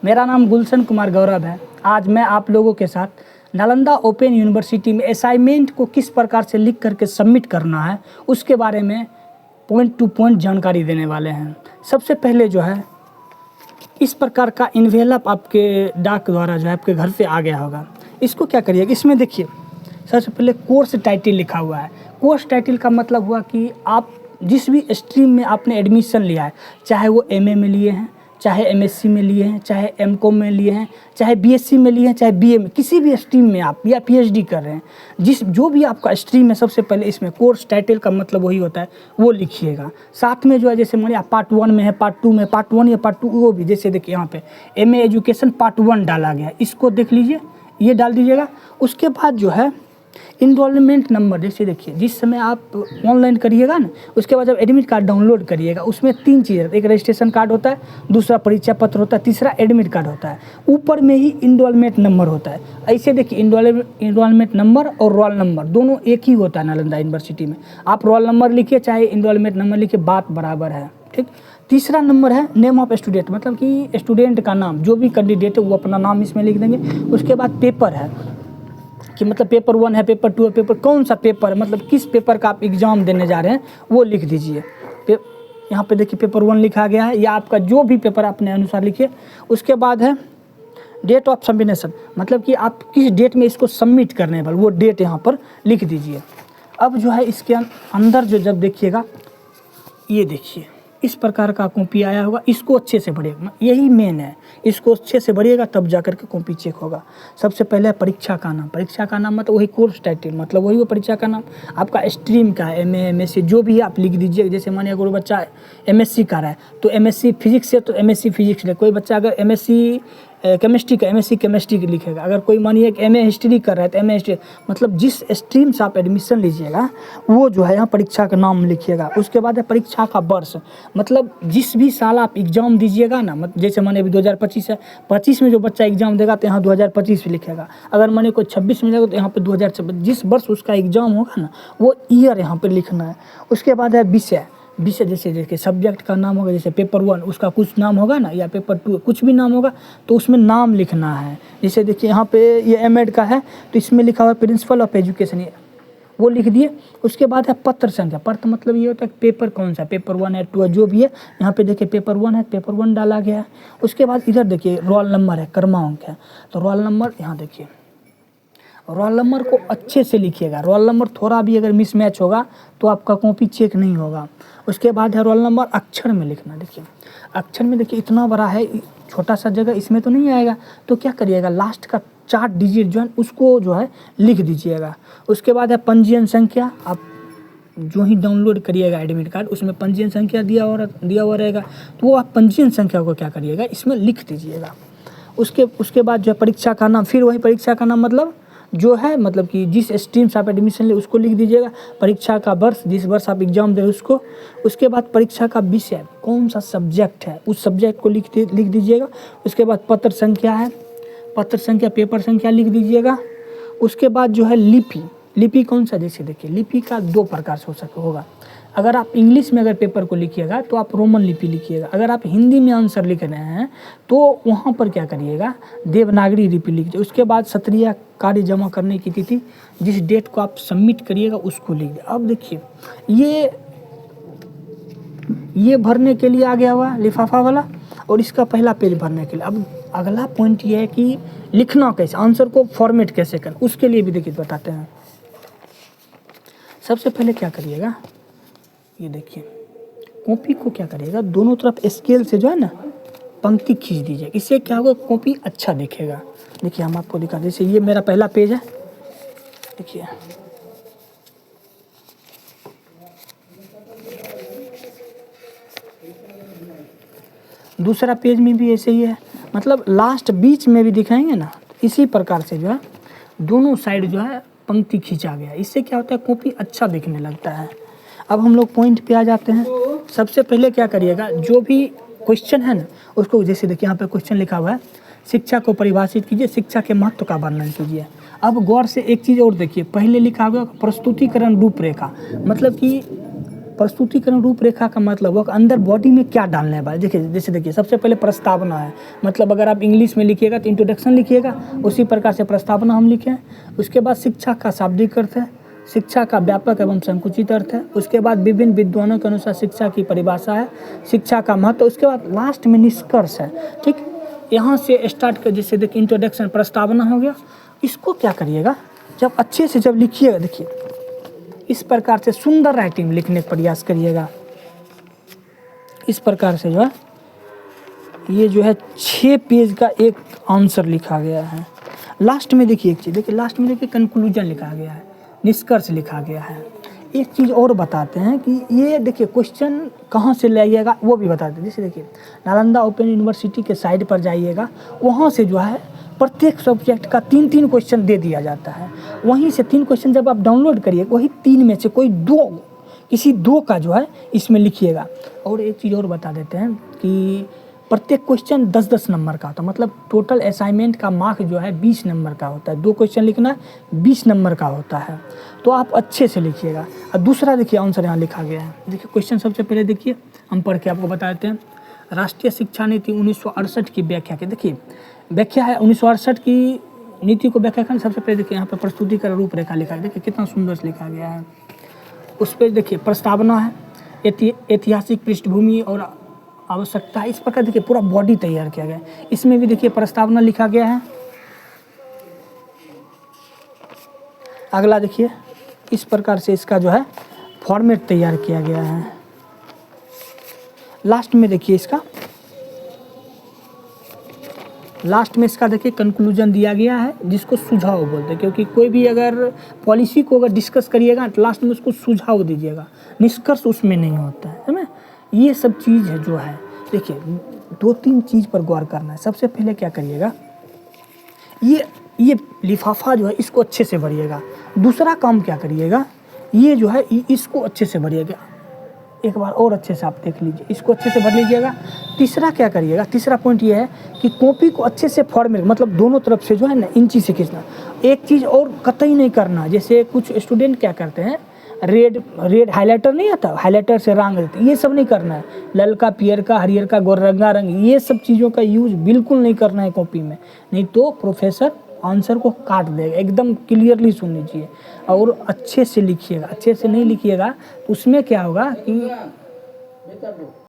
मेरा नाम गुलशन कुमार गौरव है। आज मैं आप लोगों के साथ नालंदा ओपन यूनिवर्सिटी में असाइनमेंट को किस प्रकार से लिख करके सबमिट करना है उसके बारे में पॉइंट टू पॉइंट जानकारी देने वाले हैं। सबसे पहले जो है इस प्रकार का इन्वेलप आपके डाक द्वारा जो है आपके घर से आ गया होगा। इसको क्या करिएगा, इसमें देखिए सबसे पहले कोर्स टाइटल लिखा हुआ है। कोर्स टाइटल का मतलब हुआ कि आप जिस भी स्ट्रीम में आपने एडमिशन लिया है, चाहे वो एमए में लिए हैं, चाहे एमएससी में लिए हैं, चाहे एमकॉम में लिए हैं, चाहे बीएससी में लिए हैं, चाहे बीए में, किसी भी स्ट्रीम में आप या पीएचडी कर रहे हैं, जो भी आपका स्ट्रीम है, सबसे पहले इसमें कोर्स टाइटल का मतलब वही होता है, वो लिखिएगा। साथ में जो है जैसे मानिए आप पार्ट 1 में है, पार्ट 2 में, पार्ट 1 या पार्ट 2 वो भी, जैसे देखिए यहाँ पे एमए एजुकेशन पार्ट 1 डाला गया, इसको देख लीजिए, ये डाल दीजिएगा। उसके बाद जो है इनरोलमेंट नंबर, जैसे देखिए जिस समय आप ऑनलाइन करिएगा ना, उसके बाद जब एडमिट कार्ड डाउनलोड करिएगा उसमें 3 चीज़, एक रजिस्ट्रेशन कार्ड होता है, दूसरा परीक्षा पत्र होता है, तीसरा एडमिट कार्ड होता है, ऊपर में ही इनरोलमेंट नंबर होता है। ऐसे देखिए इनरोलमेंट नंबर और रोल नंबर दोनों एक ही होता है नालंदा यूनिवर्सिटी में। आप रोल नंबर लिखिए चाहे इनरोलमेंट नंबर लिखिए, बात बराबर है, ठीक। तीसरा नंबर है नेम ऑफ स्टूडेंट, मतलब कि स्टूडेंट का नाम, जो भी कैंडिडेट है वो अपना नाम इसमें लिख देंगे। उसके बाद पेपर है कि मतलब पेपर 1 है, पेपर 2 है, पेपर कौन सा पेपर है, मतलब किस पेपर का आप एग्ज़ाम देने जा रहे हैं वो लिख दीजिए। यहाँ पे देखिए पेपर 1 लिखा गया है, या आपका जो भी पेपर अपने अनुसार लिखिए। उसके बाद है डेट ऑफ सबमिशन, मतलब कि आप किस डेट में इसको सबमिट करने वाले, वो डेट यहाँ पर लिख दीजिए। अब जो है इसके अंदर जो जब देखिएगा, ये देखिए इस प्रकार का कॉपी आया होगा, इसको अच्छे से भरिएगा, यही मेन है, इसको अच्छे से भरिएगा तब जा कर के कॉपी चेक होगा। सबसे पहले परीक्षा का नाम, परीक्षा का नाम मतलब वही कोर्स टाइटल, मतलब वही वो परीक्षा का नाम। आपका स्ट्रीम का है, एमए एमएससी जो भी है आप लिख दीजिए। जैसे मानिए अगर बच्चा एमएससी कर रहा है तो एमएससी फिजिक्स है तो एमएससी फिजिक्स ले, कोई बच्चा अगर एमएससी केमिस्ट्री का एमएससी केमिस्ट्री की लिखेगा। अगर कोई मानिए कि एमए हिस्ट्री कर रहा है तो एमए हिस्ट्री, मतलब जिस स्ट्रीम से आप एडमिशन लीजिएगा वो जो है यहाँ परीक्षा का नाम लिखिएगा। उसके बाद है परीक्षा का वर्ष, मतलब जिस भी साल आप एग्ज़ाम दीजिएगा ना, मतलब जैसे माने अभी 2025 है, 25 में जो बच्चा एग्ज़ाम देगा तो यहाँ 2025 लिखेगा। अगर माने कोई 26 में जाएगा तो यहाँ पे 2026, जिस वर्ष उसका एग्ज़ाम होगा ना वो ईयर यहाँ पे लिखना है। उसके बाद है विषय, जैसे देखिए सब्जेक्ट का नाम होगा, जैसे पेपर 1 उसका कुछ नाम होगा ना, या पेपर 2 कुछ भी नाम होगा तो उसमें नाम लिखना है। जैसे देखिए यहाँ पे ये एमएड का है तो इसमें लिखा हुआ प्रिंसिपल ऑफ एजुकेशन, वो लिख दिए। उसके बाद है पत्र संख्या, पत्र मतलब ये होता है पेपर कौन सा, पेपर 1 है 2 है जो भी है, यहाँ पे देखिए पेपर 1 है, पेपर 1 डाला गया है। उसके बाद इधर देखिए रोल नंबर है, क्रमांक है, तो रोल नंबर यहाँ देखिए, रोल नंबर को अच्छे से लिखिएगा। रोल नंबर थोड़ा भी अगर मिसमैच होगा तो आपका कॉपी चेक नहीं होगा। उसके बाद है रोल नंबर अक्षर में लिखना। देखिए अक्षर में देखिए इतना बड़ा है, छोटा सा जगह इसमें तो नहीं आएगा, तो क्या करिएगा लास्ट का 4 डिजिट जो है उसको जो है लिख दीजिएगा। उसके बाद है पंजीयन संख्या, आप जो ही डाउनलोड करिएगा एडमिट कार्ड उसमें पंजीयन संख्या दिया हुआ रहेगा, तो वो आप पंजीयन संख्या को क्या करिएगा इसमें लिख दीजिएगा। उसके बाद जो है परीक्षा का नाम, फिर वही परीक्षा का नाम मतलब जो है, मतलब कि जिस स्ट्रीम से आप एडमिशन ले उसको लिख दीजिएगा। परीक्षा का वर्ष, जिस वर्ष आप एग्जाम दे उसको। उसके बाद परीक्षा का विषय, कौन सा सब्जेक्ट है उस सब्जेक्ट को लिख दीजिएगा। उसके बाद पत्र संख्या है, पत्र संख्या पेपर संख्या लिख दीजिएगा। उसके बाद जो है लिपि कौन सा, जैसे देखिए लिपि का 2 प्रकार से होगा। अगर आप इंग्लिश में अगर पेपर को लिखिएगा तो आप रोमन लिपि लिखिएगा, अगर आप हिंदी में आंसर लिख रहे हैं तो वहाँ पर क्या करिएगा देवनागरी लिपि लिख दीजिए। उसके बाद सत्रीय कार्य जमा करने की तिथि, जिस डेट को आप सबमिट करिएगा उसको लिख दीजिए। अब देखिए ये भरने के लिए आ गया हुआ लिफाफा वाला, और इसका पहला पेज भरने के लिए। अब अगला पॉइंट ये है कि लिखना कैसे, आंसर को फॉर्मेट कैसे करें, उसके लिए भी देखिए बताते हैं। सबसे पहले क्या करिएगा, ये देखिए कॉपी को क्या करिएगा दोनों तरफ स्केल से जो है ना पंक्ति खींच दीजिए, इससे क्या होगा कॉपी अच्छा दिखेगा। देखिए हम आपको दिखा, जैसे ये मेरा पहला पेज है, देखिए दूसरा पेज में भी ऐसे ही है, मतलब लास्ट बीच में भी दिखाएंगे ना, इसी प्रकार से जो है दोनों साइड जो है पंक्ति खींचा गया, इससे क्या होता है कॉपी अच्छा दिखने लगता है। अब हम लोग पॉइंट पे आ जाते हैं। सबसे पहले क्या करिएगा, जो भी क्वेश्चन है ना उसको, जैसे देखिए यहाँ पे क्वेश्चन लिखा हुआ है शिक्षा को परिभाषित कीजिए, शिक्षा के महत्व का वर्णन कीजिए। अब गौर से एक चीज़ और देखिए, पहले लिखा हुआ प्रस्तुतिकरण रूपरेखा, मतलब कि प्रस्तुतिकरण रूपरेखा का मतलब वो अंदर बॉडी में क्या डालने वाला। देखिए जैसे देखिए सबसे पहले प्रस्तावना है, मतलब अगर आप इंग्लिश में लिखिएगा तो इंट्रोडक्शन लिखिएगा, उसी प्रकार से प्रस्तावना हम लिखें। उसके बाद शिक्षा का शाब्दिक अर्थ है, शिक्षा का व्यापक एवं संकुचित अर्थ है। उसके बाद विभिन्न विद्वानों के अनुसार शिक्षा की परिभाषा है, शिक्षा का महत्व। उसके बाद लास्ट में निष्कर्ष है। ठीक, यहाँ से स्टार्ट कर, जैसे देखिए इंट्रोडक्शन प्रस्तावना हो गया। इसको क्या करिएगा, जब अच्छे से जब लिखिएगा, देखिए इस प्रकार से सुंदर राइटिंग लिखने का प्रयास करिएगा। इस प्रकार से जो है ये जो है 6 पेज का एक आंसर लिखा गया है। लास्ट में देखिए एक चीज़, देखिए लास्ट में देखिए कंक्लूजन लिखा गया है, निष्कर्ष लिखा गया है। एक चीज़ और बताते हैं कि ये देखिए क्वेश्चन कहाँ से ले आइएगा वो भी बताते हैं। जैसे देखिए नालंदा ओपन यूनिवर्सिटी के साइट पर जाइएगा, वहाँ से जो है प्रत्येक सब्जेक्ट का 3-3 क्वेश्चन दे दिया जाता है। वहीं से 3 क्वेश्चन जब आप डाउनलोड करिए, वही 3 में से कोई 2, किसी 2 का जो है इसमें लिखिएगा। और एक चीज़ और बता देते हैं कि प्रत्येक क्वेश्चन 10-10 नंबर का होता है, मतलब टोटल असाइनमेंट का मार्क जो है 20 नंबर का होता है। 2 क्वेश्चन लिखना 20 नंबर का होता है, तो आप अच्छे से लिखिएगा। और दूसरा देखिए आंसर यहाँ लिखा गया है। देखिए क्वेश्चन सबसे पहले देखिए हम पढ़ के आपको बता देते हैं। राष्ट्रीय शिक्षा नीति 1968 की व्याख्या की, देखिए व्याख्या है 1968 की नीति को व्याख्या करना। सबसे पहले देखिए यहाँ पर प्रस्तुतिकरण रूपरेखा लिखा है, देखिए कितना सुंदर से लिखा गया है। उस पर देखिए प्रस्तावना है, ऐतिहासिक पृष्ठभूमि और आवश्यकता है। इस प्रकार देखिए पूरा बॉडी तैयार किया गया है। इसमें भी देखिए प्रस्तावना लिखा गया है। अगला देखिए इस प्रकार से इसका जो है फॉर्मेट तैयार किया गया है। लास्ट में देखिए इसका देखिए कंक्लूजन दिया गया है, जिसको सुझाव बोलते हैं। क्योंकि कोई भी अगर पॉलिसी को अगर डिस्कस करिएगा तो लास्ट में उसको सुझाव दीजिएगा, निष्कर्ष उसमें नहीं होता है ना। ये सब चीज़ है जो है, देखिए 2-3 चीज़ पर गौर करना है। सबसे पहले क्या करिएगा, ये लिफाफा जो है इसको अच्छे से भरिएगा। दूसरा काम क्या करिएगा, ये जो है इसको अच्छे से भरिएगा। एक बार और अच्छे से आप देख लीजिए, इसको अच्छे से भर लीजिएगा। तीसरा क्या करिएगा, तीसरा पॉइंट ये है कि कॉपी को अच्छे से फॉर्मेट, मतलब दोनों तरफ से जो है ना इंची से खींचना। एक चीज़ और कतई नहीं करना, जैसे कुछ स्टूडेंट क्या करते हैं, रेड हाइलाइटर नहीं आता, हाइलाइटर से रंग देते, ये सब नहीं करना है। ललका, पियर का, हरियर का, गोरंगा रंग, ये सब चीज़ों का यूज बिल्कुल नहीं करना है कॉपी में, नहीं तो प्रोफेसर आंसर को काट देगा। एकदम क्लियरली सुन लीजिए और अच्छे से लिखिएगा। अच्छे से नहीं लिखिएगा तो उसमें क्या होगा कि